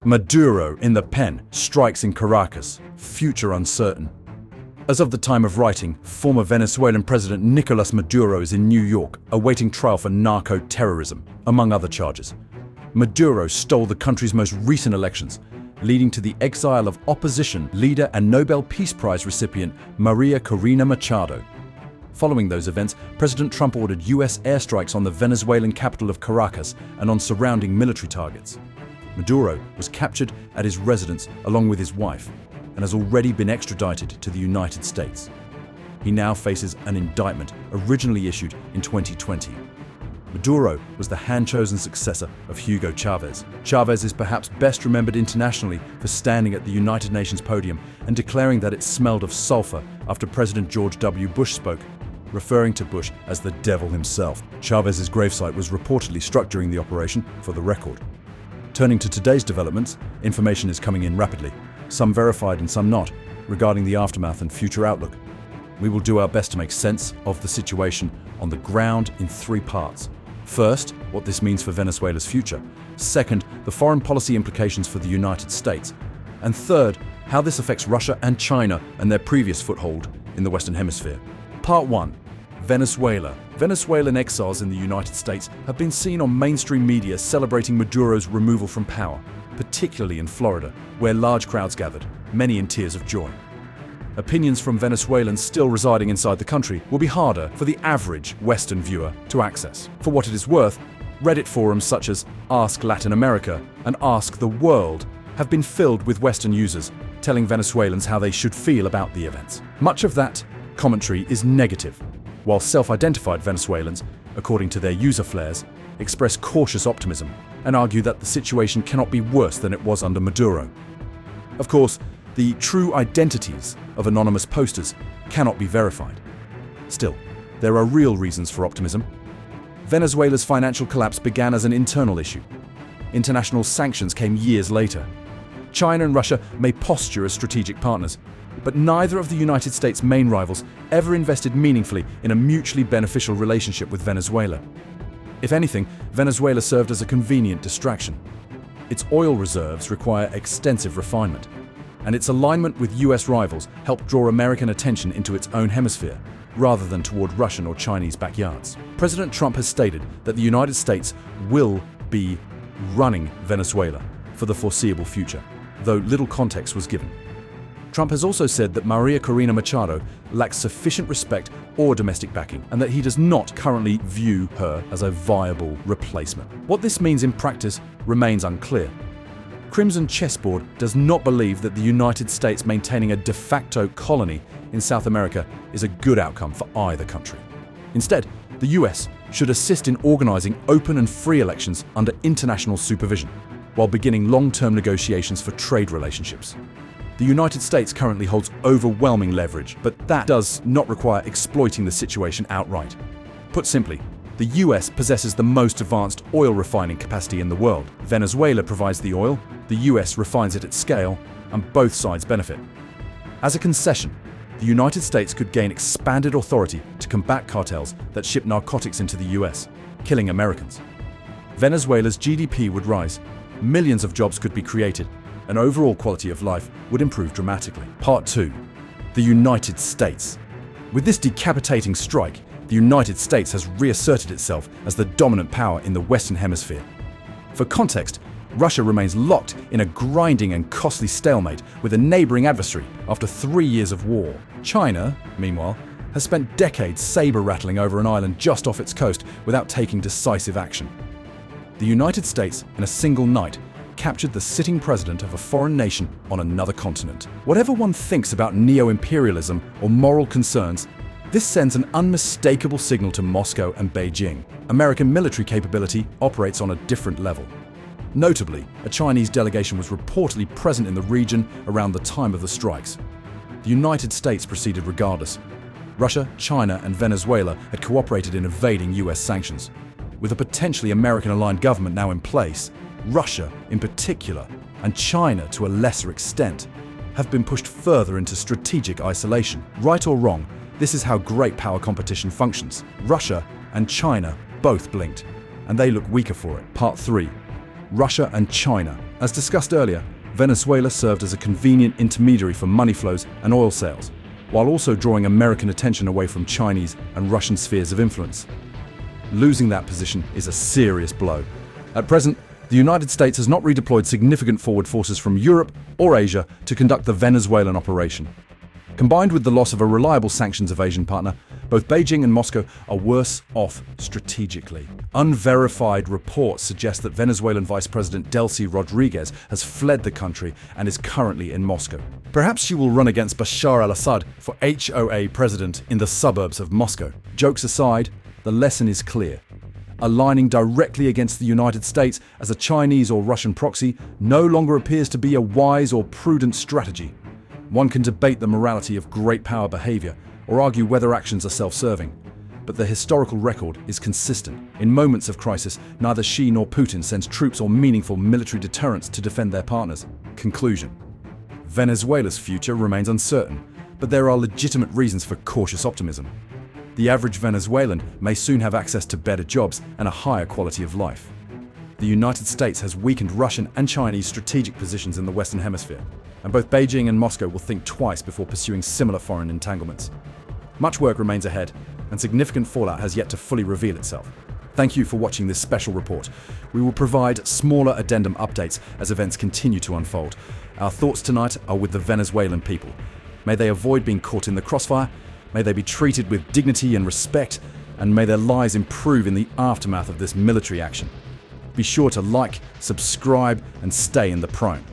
Maduro in the pen, strikes in Caracas, future uncertain. As of the time of writing, former Venezuelan President Nicholas Maduro is in New York, awaiting trial for narco-terrorism, among other charges. Maduro stole the country's most recent elections, leading to the exile of opposition leader and Nobel Peace Prize recipient Maria Corina Machado. Following those events, President Trump ordered US airstrikes on the Venezuelan capital of Caracas and on surrounding military targets. Maduro was captured at his residence along with his wife and has already been extradited to the United States. He now faces an indictment originally issued in 2020. Maduro was the hand-chosen successor of Hugo Chavez. Chavez is perhaps best remembered internationally for standing at the United Nations podium and declaring that it smelled of sulfur after President George W. Bush spoke, referring to Bush as the devil himself. Chavez's gravesite was reportedly struck during the operation, for the record. Turning to today's developments, information is coming in rapidly, some verified and some not, regarding the aftermath and future outlook. We will do our best to make sense of the situation on the ground in three parts. First, what this means for Venezuela's future. Second, the foreign policy implications for the United States. And third, how this affects Russia and China and their previous foothold in the Western Hemisphere. Part 1. Venezuela. Venezuelan exiles in the United States have been seen on mainstream media celebrating Maduro's removal from power, particularly in Florida, where large crowds gathered, many in tears of joy. Opinions from Venezuelans still residing inside the country will be harder for the average Western viewer to access. For what it is worth, Reddit forums such as Ask Latin America and Ask the World have been filled with Western users telling Venezuelans how they should feel about the events. Much of that commentary is negative, while self-identified Venezuelans, according to their user flares, express cautious optimism and argue that the situation cannot be worse than it was under Maduro. Of course, the true identities of anonymous posters cannot be verified. Still, there are real reasons for optimism. Venezuela's financial collapse began as an internal issue. International sanctions came years later. China and Russia may posture as strategic partners, but neither of the United States' main rivals ever invested meaningfully in a mutually beneficial relationship with Venezuela. If anything, Venezuela served as a convenient distraction. Its oil reserves require extensive refinement, and its alignment with US rivals helped draw American attention into its own hemisphere, rather than toward Russian or Chinese backyards. President Trump has stated that the United States will be running Venezuela for the foreseeable future, though little context was given. Trump has also said that Maria Corina Machado lacks sufficient respect or domestic backing, and that he does not currently view her as a viable replacement. What this means in practice remains unclear. Crimson Chessboard does not believe that the United States maintaining a de facto colony in South America is a good outcome for either country. Instead, the US should assist in organizing open and free elections under international supervision, while beginning long-term negotiations for trade relationships. The United States currently holds overwhelming leverage, but that does not require exploiting the situation outright. Put simply, the US possesses the most advanced oil refining capacity in the world. Venezuela provides the oil, the US refines it at scale, and both sides benefit. As a concession, the United States could gain expanded authority to combat cartels that ship narcotics into the US, killing Americans. Venezuela's GDP would rise, millions of jobs could be created, and overall quality of life would improve dramatically. Part 2. The United States. With this decapitating strike, the United States has reasserted itself as the dominant power in the Western Hemisphere. For context, Russia remains locked in a grinding and costly stalemate with a neighboring adversary after 3 years of war. China, meanwhile, has spent decades saber-rattling over an island just off its coast without taking decisive action. The United States, in a single night, captured the sitting president of a foreign nation on another continent. Whatever one thinks about neo-imperialism or moral concerns, this sends an unmistakable signal to Moscow and Beijing. American military capability operates on a different level. Notably, a Chinese delegation was reportedly present in the region around the time of the strikes. The United States proceeded regardless. Russia, China, and Venezuela had cooperated in evading US sanctions. With a potentially American-aligned government now in place, Russia, in particular, and China to a lesser extent, have been pushed further into strategic isolation. Right or wrong, this is how great power competition functions. Russia and China both blinked, and they look weaker for it. Part 3. Russia and China. As discussed earlier, Venezuela served as a convenient intermediary for money flows and oil sales, while also drawing American attention away from Chinese and Russian spheres of influence. Losing that position is a serious blow. At present, the United States has not redeployed significant forward forces from Europe or Asia to conduct the Venezuelan operation. Combined with the loss of a reliable sanctions evasion partner, both Beijing and Moscow are worse off strategically. Unverified reports suggest that Venezuelan Vice President Delcy Rodriguez has fled the country and is currently in Moscow. Perhaps she will run against Bashar al-Assad for HOA president in the suburbs of Moscow. Jokes aside, the lesson is clear. Aligning directly against the United States as a Chinese or Russian proxy no longer appears to be a wise or prudent strategy. One can debate the morality of great power behavior or argue whether actions are self-serving. But the historical record is consistent. In moments of crisis, neither Xi nor Putin sends troops or meaningful military deterrence to defend their partners. Conclusion. Venezuela's future remains uncertain, but there are legitimate reasons for cautious optimism. The average Venezuelan may soon have access to better jobs and a higher quality of life. The United States has weakened Russian and Chinese strategic positions in the Western Hemisphere, and both Beijing and Moscow will think twice before pursuing similar foreign entanglements. Much work remains ahead, and significant fallout has yet to fully reveal itself. Thank you for watching this special report. We will provide smaller addendum updates as events continue to unfold. Our thoughts tonight are with the Venezuelan people. May they avoid being caught in the crossfire, may they be treated with dignity and respect, and may their lives improve in the aftermath of this military action. Be sure to like, subscribe, and stay in the prime.